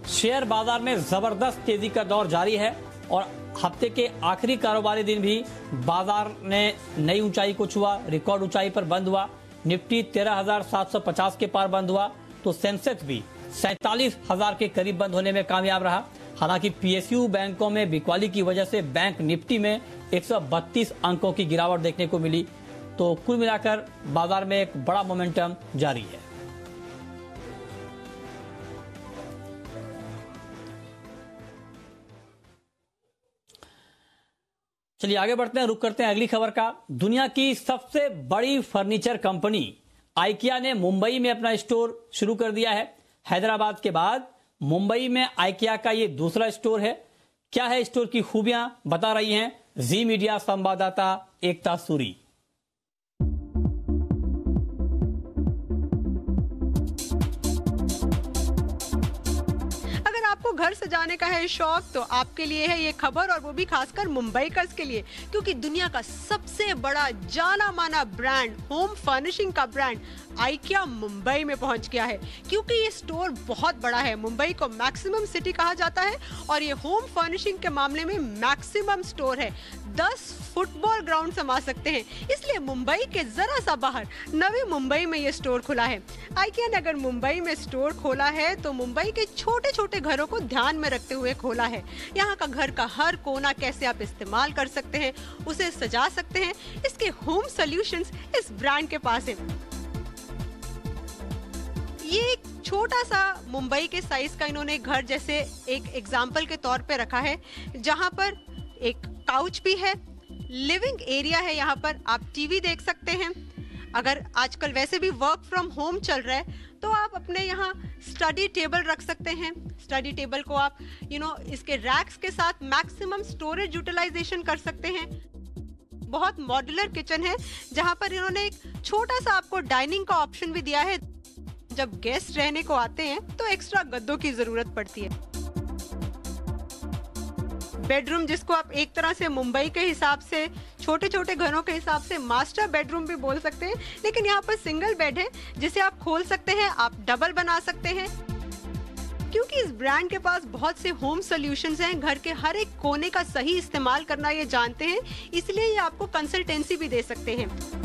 Share बाजार में जबरदस्त तेजी का दौर जारी है और हफ्ते के आखिरी कारोबारी दिन भी बाजार ने नई ऊंचाई को छुआ, रिकॉर्ड ऊंचाई पर बंद हुआ। निफ्टी 13,750 के पार बंद हुआ तो सेंसेक्स भी 47,000 के करीब बंद होने में कामयाब रहा। हालांकि पीएसयू बैंकों में बिकवाली की वजह से बैंक निफ्टी में 132 अंकों की गिरावट देखने को मिली। तो कुल मिलाकर बाजार में एक बड़ा मोमेंटम जारी है। चलिए आगे बढ़ते हैं, रुक करते हैं अगली खबर का। दुनिया की सबसे बड़ी फर्नीचर कंपनी आइकिया ने मुंबई में अपना स्टोर शुरू कर दिया है। हैदराबाद के बाद मुंबई में आइकिया का ये दूसरा स्टोर है। क्या है स्टोर की खूबियां, बता रही हैं जी मीडिया संवाददाता एकता सूरी। आपको घर सजाने का है शौक तो आपके लिए है ये खबर, और वो भी खासकर मुंबईकर्स के लिए, क्योंकि दुनिया का सबसे बड़ा जाना माना ब्रांड, होम फर्निशिंग का ब्रांड आइकिया मुंबई में पहुंच गया है। क्योंकि ये स्टोर बहुत बड़ा है, मुंबई को मैक्सिमम सिटी कहा जाता है और ये होम फर्निशिंग के मामले में मैक्सिमम स्टोर है। 10 फुटबॉल ग्राउंड समा सकते हैं, इसलिए मुंबई के जरा सा बाहर नवी मुंबई में ये स्टोर खुला है। आइकिया ने अगर मुंबई में स्टोर खोला है तो मुंबई के छोटे छोटे घरों को ध्यान में रखते हुए खोला है। यहाँ का घर का हर कोना कैसे आप इस्तेमाल कर सकते हैं, उसे सजा सकते हैं, इसके होम सॉल्यूशंस इस ब्रांड के पास है। ये एक छोटा सा मुंबई के साइज का इन्होंने घर जैसे एक एग्जाम्पल के तौर पे रखा है, जहां पर एक काउच भी है, लिविंग एरिया है, यहाँ पर आप टीवी देख सकते हैं। अगर आजकल वैसे भी वर्क फ्रॉम होम चल रहा है तो आप अपने यहाँ स्टडी टेबल रख सकते हैं। स्टडी टेबल को आप इसके रैक्स के साथ मैक्सिमम स्टोरेज यूटिलाइजेशन कर सकते हैं। बहुत मॉड्यूलर किचन है, जहाँ पर इन्होंने एक छोटा सा आपको डाइनिंग का ऑप्शन भी दिया है। जब गेस्ट रहने को आते हैं तो एक्स्ट्रा गद्दों की जरूरत पड़ती है। बेडरूम, जिसको आप एक तरह से मुंबई के हिसाब से, छोटे छोटे घरों के हिसाब से मास्टर बेडरूम भी बोल सकते हैं, लेकिन यहाँ पर सिंगल बेड है जिसे आप खोल सकते हैं, आप डबल बना सकते हैं। क्योंकि इस ब्रांड के पास बहुत से होम सॉल्यूशंस हैं, घर के हर एक कोने का सही इस्तेमाल करना ये जानते हैं, इसलिए ये आपको कंसल्टेंसी भी दे सकते हैं।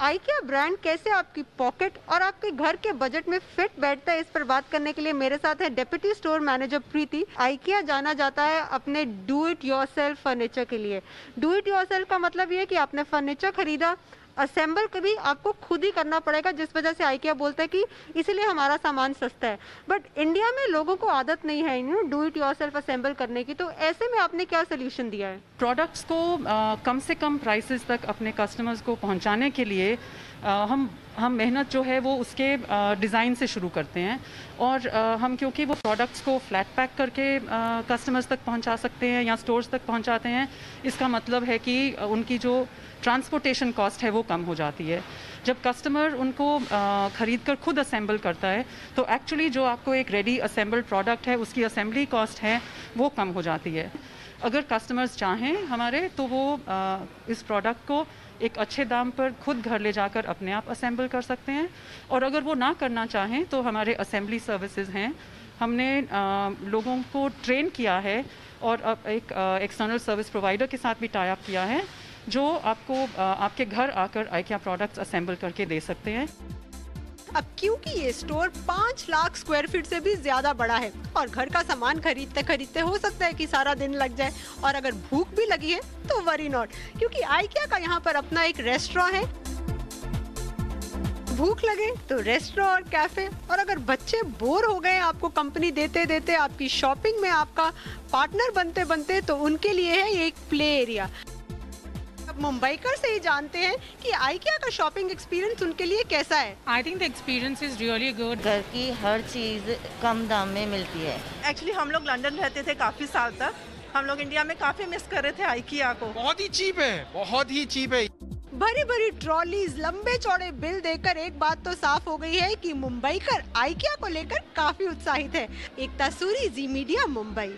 आइकिया ब्रांड कैसे आपकी पॉकेट और आपके घर के बजट में फिट बैठता है, इस पर बात करने के लिए मेरे साथ है डिप्टी स्टोर मैनेजर प्रीति। आइकिया जाना जाता है अपने डू इट योरसेल्फ फर्नीचर के लिए। डू इट योरसेल्फ का मतलब ये है कि आपने फर्नीचर खरीदा, असेंबल कभी आपको खुद ही करना पड़ेगा, जिस वजह से आइकिया बोलता है कि इसलिए हमारा सामान सस्ता है। बट इंडिया में लोगों को आदत नहीं है डू इट योरसेल्फ असेंबल करने की, तो ऐसे में आपने क्या सोल्यूशन दिया है? प्रोडक्ट्स को कम से कम प्राइसेस तक अपने कस्टमर्स को पहुंचाने के लिए हम मेहनत जो है वो उसके डिज़ाइन से शुरू करते हैं। और हम क्योंकि वो प्रोडक्ट्स को फ्लैट पैक करके कस्टमर्स तक पहुंचा सकते हैं या स्टोर्स तक पहुंचाते हैं, इसका मतलब है कि उनकी जो ट्रांसपोर्टेशन कॉस्ट है वो कम हो जाती है। जब कस्टमर उनको ख़रीद कर खुद असेंबल करता है तो एक्चुअली जो आपको एक रेडी असेंबल्ड प्रोडक्ट है उसकी असेंबली कॉस्ट है वो कम हो जाती है। अगर कस्टमर्स चाहें हमारे तो वो इस प्रोडक्ट को एक अच्छे दाम पर खुद घर ले जाकर अपने आप असेंबल कर सकते हैं। और अगर वो ना करना चाहें तो हमारे असेंबली सर्विसेज हैं, हमने लोगों को ट्रेन किया है और अब एक एक्सटर्नल सर्विस प्रोवाइडर के साथ भी टाई अप किया है जो आपको आपके घर आकर आइकिया प्रोडक्ट्स असेंबल करके दे सकते हैं। अब क्योंकि ये स्टोर 5 लाख स्क्वायर फीट से भी ज्यादा बड़ा है और घर का सामान खरीदते खरीदते हो सकता है कि सारा दिन लग जाए, और अगर भूख भी लगी है तो वरी नॉट, क्योंकि आइकिया का यहाँ पर अपना एक रेस्टोरेंट है। भूख लगे तो रेस्टोरेंट और कैफे, और अगर बच्चे बोर हो गए आपको कंपनी देते देते, आपकी शॉपिंग में आपका पार्टनर बनते बनते, तो उनके लिए है ये एक प्ले एरिया। अब मुंबईकर से ही जानते हैं कि आइकिया का शॉपिंग एक्सपीरियंस उनके लिए कैसा है। I think the experience is really good. घर की हर चीज कम दाम में मिलती है। एक्चुअली हम लोग लंदन रहते थे काफी साल तक, हम लोग इंडिया में काफी मिस कर रहे थे आइकिया को। बहुत ही चीप है, बहुत ही चीप है। भरी भरी ट्रॉलीज, लंबे चौड़े बिल देखकर एक बात तो साफ हो गई है कि मुंबईकर आइकिया को लेकर काफी उत्साहित है। एकता सूरी, जी मीडिया, मुंबई।